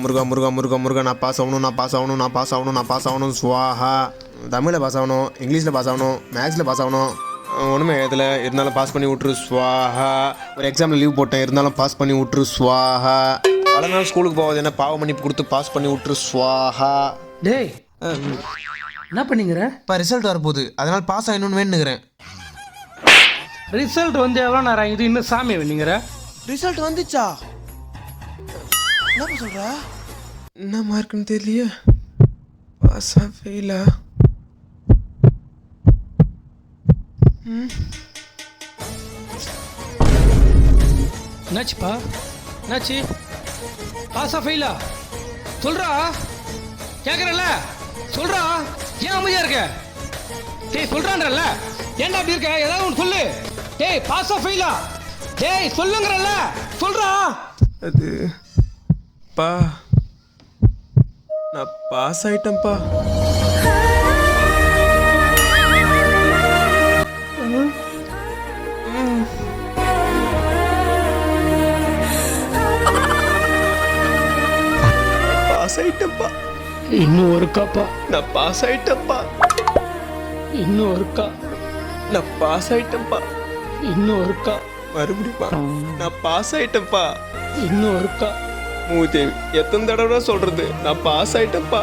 முருகா முருகா முருகா முருகா நான் பாஸ் ஆகணும் நான் பாஸ் ஆகணும் நான் பாஸ் ஆகணும் நான் பாஸ் ஆகணும் ஸ்வாஹா. தமிழில் பாஸ் ஆகணும், இங்கிலீஷில் பாஸ் ஆகணும், மேக்ஸில் பாஸ் ஆகணும். ஒன்றுமே இதில் இருந்தாலும் பாஸ் பண்ணி விட்ரு ஸ்வாஹா. ஒரு எக்ஸாமில் லீவ் போட்டேன் இருந்தாலும் பாஸ் பண்ணி விட்ரு ஸ்வாஹா. பல நாள் ஸ்கூலுக்கு போகாது என்ன பாவ மன்னிப்பு கொடுத்து பாஸ் பண்ணி விட்ரு ஸ்வாஹா. டேய் என்ன பண்ணிக்கிற? இப்போ ரிசல்ட் வரப்போகுது அதனால் பாஸ் ஆகணும்னு வேணுங்கிறேன். ரிசல்ட் வந்து எவ்வளோ நேரம் ஆகுது இன்னும் சாமி வேணுங்கிற? ரிசல்ட் வந்துச்சா? என்ன சொல்ற? என்ன மார்க்குன்னு தெரியலையே. பாஸா ஃபெயிலா? என்னாச்சுப்பா? என்னாச்சு? பாஸா ஃபெயிலா? சொல்றா, கேட்குறல்ல? சொல்றா, ஏன் அமைதியா இருக்க? டேய் சொல்றான்றல்ல, ஏன்டா அப்படி இருக்க? ஏதாவது ஒன்று சொல்லு. டேய் பாஸா ஃபெயிலா? டேய் சொல்லுங்கிறல்ல, சொல்றா. அது பா நான் பாஸ் ஆயிட்டேன்ப்பா. பாஸ் ஆயிட்டேன்ப்பா. இன்னும் ஒருக்காப்பா. நான் பாஸ் ஆயிட்டேன்ப்பா. இன்னும் ஒருக்கா. நான் பாஸ் ஆயிட்டேன்ப்பா. இன்னும் ஒருக்கா. மறுபடியும்ப்பா நான் பாஸ் ஆயிட்டேன்ப்பா. இன்னும் ஒருக்கா. மூதேவி எத்தனை தடவை சொல்றது நான் பாஸ் ஆயிட்டேன்ப்பா.